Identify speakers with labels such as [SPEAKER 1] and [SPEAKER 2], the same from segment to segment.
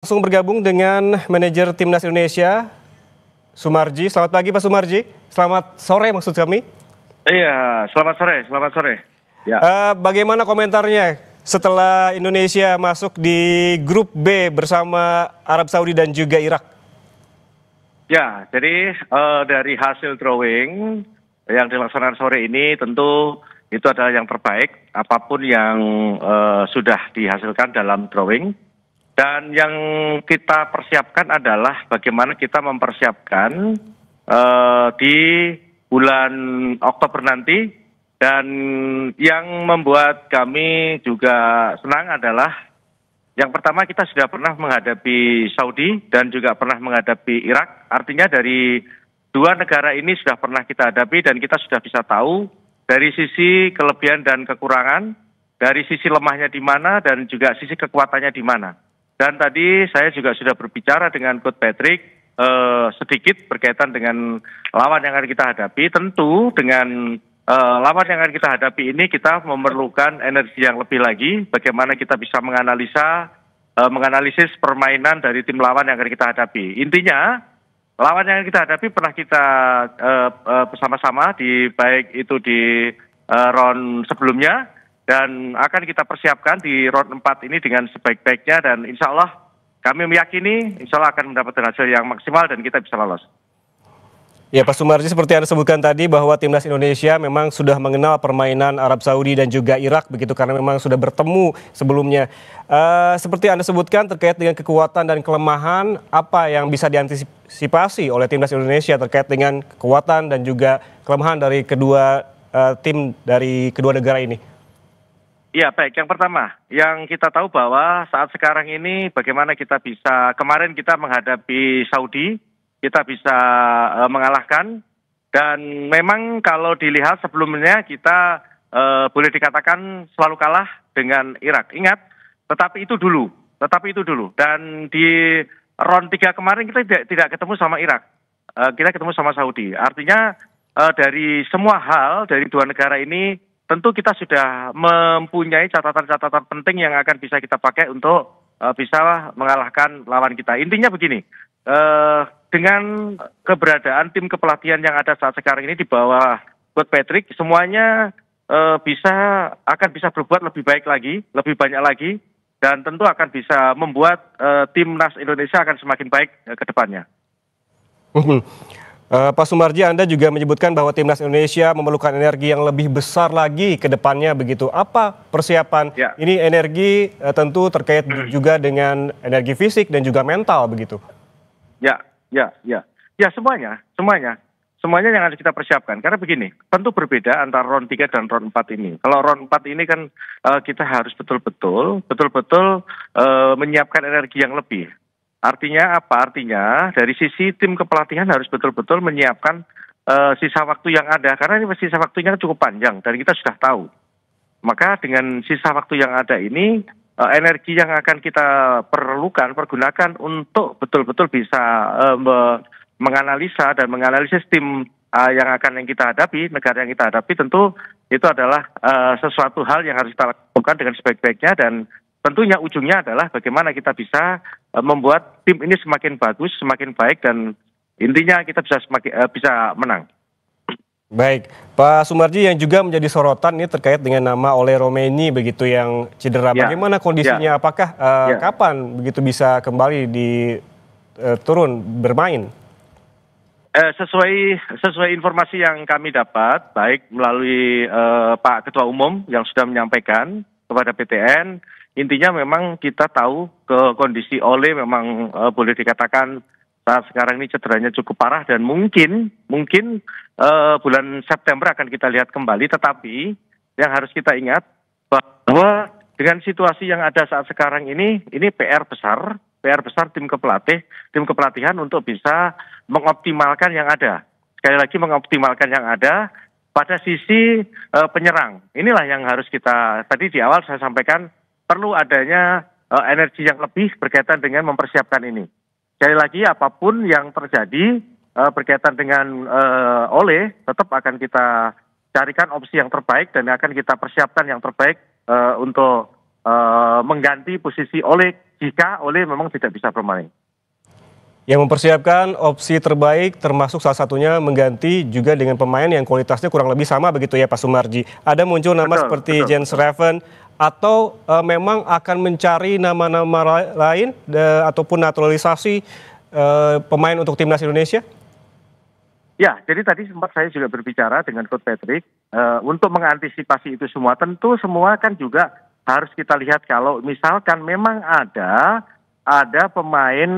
[SPEAKER 1] Langsung bergabung dengan manajer Timnas Indonesia, Sumarji. Selamat pagi Pak Sumarji. Selamat sore maksud kami.
[SPEAKER 2] Iya, selamat sore, selamat sore. Ya,
[SPEAKER 1] Bagaimana komentarnya setelah Indonesia masuk di grup B bersama Arab Saudi dan juga Irak?
[SPEAKER 2] ya. Jadi dari hasil drawing yang dilaksanakan sore ini tentu itu adalah yang terbaik apapun yang sudah dihasilkan dalam drawing. Dan yang kita persiapkan adalah bagaimana kita mempersiapkan di bulan Oktober nanti. Dan yang membuat kami juga senang adalah yang pertama kita sudah pernah menghadapi Saudi dan juga pernah menghadapi Irak. Artinya dari dua negara ini sudah pernah kita hadapi dan kita sudah bisa tahu dari sisi kelebihan dan kekurangan, dari sisi lemahnya di mana dan juga sisi kekuatannya di mana. Dan tadi saya juga sudah berbicara dengan Coach Patrick sedikit berkaitan dengan lawan yang akan kita hadapi. Tentu dengan lawan yang akan kita hadapi ini kita memerlukan energi yang lebih lagi. Bagaimana kita bisa menganalisis permainan dari tim lawan yang akan kita hadapi. Intinya lawan yang akan kita hadapi pernah kita bersama-sama di baik itu di round sebelumnya. Dan akan kita persiapkan di round 4 ini dengan sebaik-baiknya dan insya Allah kami meyakini insya Allah akan mendapatkan hasil yang maksimal dan kita bisa lolos.
[SPEAKER 1] Ya Pak Sumarji, seperti Anda sebutkan tadi bahwa Timnas Indonesia memang sudah mengenal permainan Arab Saudi dan juga Irak begitu karena memang sudah bertemu sebelumnya. Seperti Anda sebutkan terkait dengan kekuatan dan kelemahan, apa yang bisa diantisipasi oleh Timnas Indonesia terkait dengan kekuatan dan juga kelemahan dari kedua tim dari kedua negara ini?
[SPEAKER 2] Ya baik, yang pertama, yang kita tahu bahwa saat sekarang ini bagaimana kita bisa, kemarin kita menghadapi Saudi, kita bisa mengalahkan, dan memang kalau dilihat sebelumnya kita boleh dikatakan selalu kalah dengan Irak. Ingat, tetapi itu dulu, dan di round 3 kemarin kita tidak ketemu sama Irak, kita ketemu sama Saudi. Artinya dari semua hal, dari dua negara ini, tentu kita sudah mempunyai catatan-catatan penting yang akan bisa kita pakai untuk bisa mengalahkan lawan kita. Intinya begini, dengan keberadaan tim kepelatihan yang ada saat sekarang ini di bawah Coach Patrick, semuanya akan bisa berbuat lebih baik lagi, lebih banyak lagi, dan tentu akan bisa membuat timnas Indonesia akan semakin baik ke depannya.
[SPEAKER 1] Pak Sumarji, Anda juga menyebutkan bahwa Timnas Indonesia memerlukan energi yang lebih besar lagi ke depannya begitu. Apa persiapan?
[SPEAKER 2] Ya.
[SPEAKER 1] Ini energi tentu terkait juga dengan energi fisik dan juga mental begitu.
[SPEAKER 2] Ya, semuanya yang harus kita persiapkan. Karena begini, tentu berbeda antara round 3 dan round 4 ini. Kalau round 4 ini kan kita harus betul-betul menyiapkan energi yang lebih. Artinya apa? Artinya dari sisi tim kepelatihan harus betul-betul menyiapkan sisa waktu yang ada. Karena ini sisa waktunya cukup panjang dan kita sudah tahu. Maka dengan sisa waktu yang ada ini, energi yang akan kita pergunakan untuk betul-betul bisa menganalisa dan menganalisis tim yang kita hadapi, negara yang kita hadapi, tentu itu adalah sesuatu hal yang harus kita lakukan dengan sebaik-baiknya dan tentunya ujungnya adalah bagaimana kita bisa membuat tim ini semakin bagus, semakin baik, dan intinya kita bisa menang.
[SPEAKER 1] Baik, Pak Sumarji, yang juga menjadi sorotan ini terkait dengan nama Oleh Romeni begitu yang cedera.
[SPEAKER 2] Ya.
[SPEAKER 1] Bagaimana kondisinya? Apakah kapan begitu bisa kembali turun bermain?
[SPEAKER 2] Sesuai informasi yang kami dapat, baik melalui Pak Ketua Umum yang sudah menyampaikan kepada PTN, intinya memang kita tahu ke kondisi Oleh memang boleh dikatakan saat sekarang ini cederanya cukup parah dan mungkin bulan September akan kita lihat kembali. Tetapi yang harus kita ingat bahwa dengan situasi yang ada saat sekarang ini PR besar tim kepelatihan untuk bisa mengoptimalkan yang ada. Sekali lagi mengoptimalkan yang ada pada sisi penyerang. Inilah yang harus kita, tadi di awal saya sampaikan, perlu adanya energi yang lebih berkaitan dengan mempersiapkan ini. Sekali lagi apapun yang terjadi berkaitan dengan Oleh, tetap akan kita carikan opsi yang terbaik dan akan kita persiapkan yang terbaik untuk mengganti posisi Oleh jika Ole memang tidak bisa bermain.
[SPEAKER 1] Yang mempersiapkan opsi terbaik termasuk salah satunya mengganti juga dengan pemain yang kualitasnya kurang lebih sama begitu ya Pak Sumarji. Ada muncul nama
[SPEAKER 2] Betul,
[SPEAKER 1] seperti
[SPEAKER 2] betul,
[SPEAKER 1] Jens
[SPEAKER 2] betul.
[SPEAKER 1] Reven atau memang akan mencari nama-nama lain ataupun naturalisasi pemain untuk timnas Indonesia?
[SPEAKER 2] Ya, jadi tadi sempat saya juga berbicara dengan Coach Patrick untuk mengantisipasi itu semua. Tentu semua kan juga harus kita lihat kalau misalkan memang ada pemain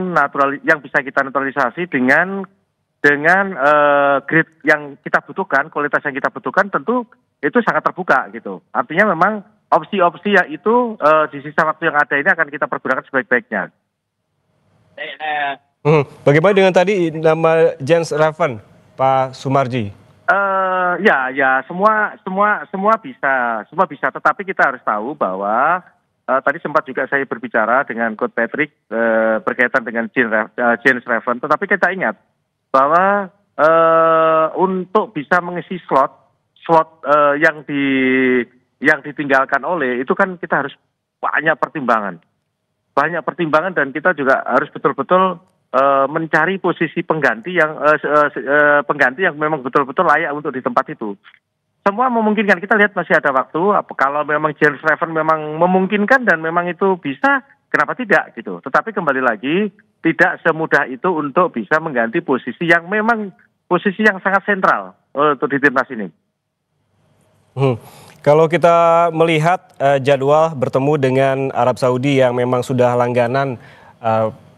[SPEAKER 2] yang bisa kita naturalisasi dengan grade yang kita butuhkan, kualitas yang kita butuhkan, tentu itu sangat terbuka gitu. Artinya memang opsi-opsi yang itu di sisa waktu yang ada ini akan kita pergunakan sebaik-baiknya.
[SPEAKER 1] Bagaimana dengan tadi nama Jens Reven, Pak Sumarji?
[SPEAKER 2] Ya, semua bisa. Tetapi kita harus tahu bahwa tadi sempat juga saya berbicara dengan Coach Patrick berkaitan dengan Jens Reven. Tetapi kita ingat bahwa untuk bisa mengisi slot yang ditinggalkan oleh itu kan kita harus banyak pertimbangan dan kita juga harus betul-betul mencari posisi pengganti yang memang betul-betul layak untuk di tempat itu. Semua memungkinkan, kita lihat masih ada waktu. Kalau memang Jens Reven memang memungkinkan dan memang itu bisa, kenapa tidak gitu. Tetapi kembali lagi tidak semudah itu untuk bisa mengganti posisi yang memang posisi yang sangat sentral untuk di timnas ini.
[SPEAKER 1] Kalau kita melihat jadwal bertemu dengan Arab Saudi yang memang sudah langganan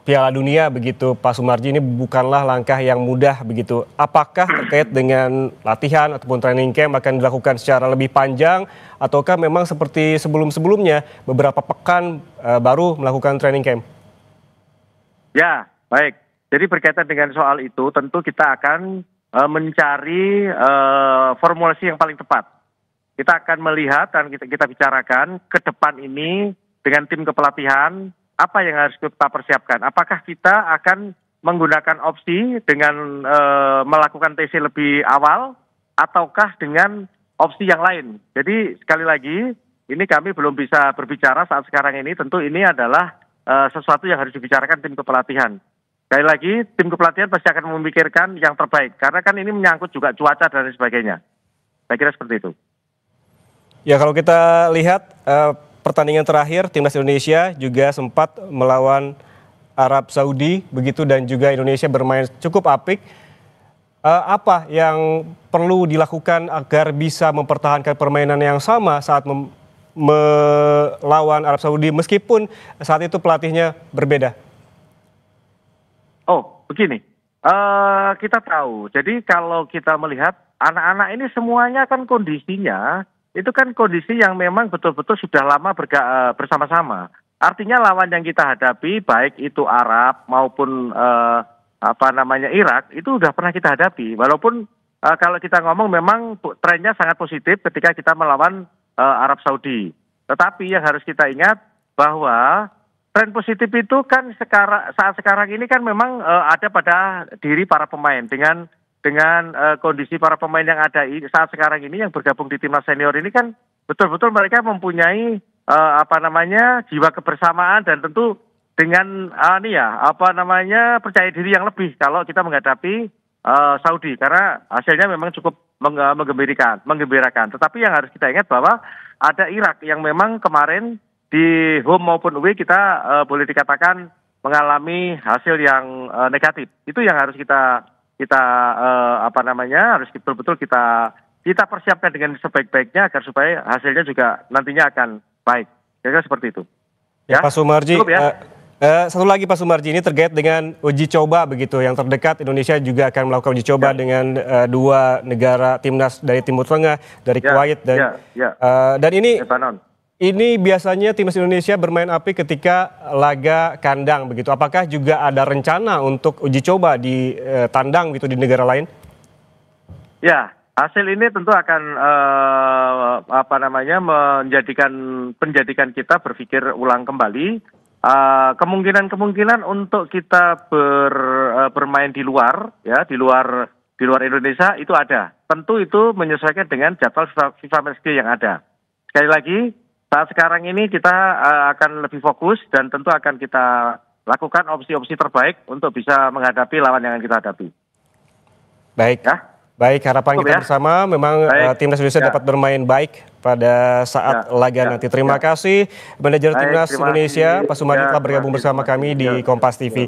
[SPEAKER 1] Piala Dunia begitu Pak Sumarji, ini bukanlah langkah yang mudah begitu. Apakah terkait dengan latihan ataupun training camp akan dilakukan secara lebih panjang ataukah memang seperti sebelum-sebelumnya beberapa pekan baru melakukan training camp?
[SPEAKER 2] Ya, baik. Jadi berkaitan dengan soal itu tentu kita akan mencari formulasi yang paling tepat. Kita akan melihat dan kita bicarakan ke depan ini dengan tim kepelatihan apa yang harus kita persiapkan. Apakah kita akan menggunakan opsi dengan melakukan TC lebih awal ataukah dengan opsi yang lain. Jadi sekali lagi ini kami belum bisa berbicara saat sekarang ini. Tentu ini adalah sesuatu yang harus dibicarakan tim kepelatihan. Sekali lagi tim kepelatihan pasti akan memikirkan yang terbaik karena kan ini menyangkut juga cuaca dan sebagainya. Saya kira seperti itu.
[SPEAKER 1] Ya, kalau kita lihat pertandingan terakhir timnas Indonesia juga sempat melawan Arab Saudi begitu dan juga Indonesia bermain cukup apik. Apa yang perlu dilakukan agar bisa mempertahankan permainan yang sama saat melawan Arab Saudi meskipun saat itu pelatihnya berbeda?
[SPEAKER 2] Oh, begini. Kita tahu. Jadi kalau kita melihat anak-anak ini semuanya kan kondisinya itu kan kondisi yang memang betul-betul sudah lama bersama-sama. Artinya lawan yang kita hadapi baik itu Arab maupun Irak itu sudah pernah kita hadapi. Walaupun kalau kita ngomong memang trennya sangat positif ketika kita melawan Arab Saudi. Tetapi yang harus kita ingat bahwa tren positif itu kan saat sekarang ini kan memang ada pada diri para pemain dengan kondisi para pemain yang ada saat sekarang ini yang bergabung di timnas senior ini kan betul-betul mereka mempunyai jiwa kebersamaan dan tentu dengan percaya diri yang lebih kalau kita menghadapi Saudi karena hasilnya memang cukup menggembirakan. Tetapi yang harus kita ingat bahwa ada Irak yang memang kemarin di home maupun away kita boleh dikatakan mengalami hasil yang negatif. Itu yang harus harus betul-betul kita persiapkan dengan sebaik-baiknya agar supaya hasilnya juga nantinya akan baik. Kira-kira seperti itu.
[SPEAKER 1] Ya, Pak Sumarji.
[SPEAKER 2] Cukup, ya?
[SPEAKER 1] Satu lagi Pak Sumarji, ini terkait dengan uji coba begitu yang terdekat. Indonesia juga akan melakukan uji coba dengan dua negara timnas dari Timur Tengah, dari Kuwait dan ini
[SPEAKER 2] Lebanon.
[SPEAKER 1] Ini biasanya timnas Indonesia bermain apik ketika laga kandang begitu. Apakah juga ada rencana untuk uji coba di tandang gitu di negara lain?
[SPEAKER 2] Ya, hasil ini tentu akan menjadikan kita berpikir ulang kembali. Kemungkinan untuk kita bermain di luar Indonesia itu ada. Tentu itu menyesuaikan dengan jadwal FIFA Matchday yang ada. Sekali lagi saat sekarang ini kita akan lebih fokus dan tentu akan kita lakukan opsi-opsi terbaik untuk bisa menghadapi lawan yang kita hadapi.
[SPEAKER 1] Baik,
[SPEAKER 2] Ya,
[SPEAKER 1] baik harapan
[SPEAKER 2] cukup
[SPEAKER 1] kita
[SPEAKER 2] ya.
[SPEAKER 1] bersama memang
[SPEAKER 2] Baik.
[SPEAKER 1] timnas Indonesia
[SPEAKER 2] Ya.
[SPEAKER 1] dapat bermain baik pada saat
[SPEAKER 2] Ya.
[SPEAKER 1] laga
[SPEAKER 2] Ya.
[SPEAKER 1] nanti. Terima
[SPEAKER 2] Ya.
[SPEAKER 1] kasih manajer
[SPEAKER 2] Baik,
[SPEAKER 1] timnas
[SPEAKER 2] terima
[SPEAKER 1] Indonesia
[SPEAKER 2] kasih.
[SPEAKER 1] Pak Sumardi
[SPEAKER 2] Ya,
[SPEAKER 1] telah
[SPEAKER 2] terima
[SPEAKER 1] bergabung
[SPEAKER 2] kasih,
[SPEAKER 1] bersama
[SPEAKER 2] terima
[SPEAKER 1] kami
[SPEAKER 2] kasih.
[SPEAKER 1] di
[SPEAKER 2] Ya.
[SPEAKER 1] Kompas TV.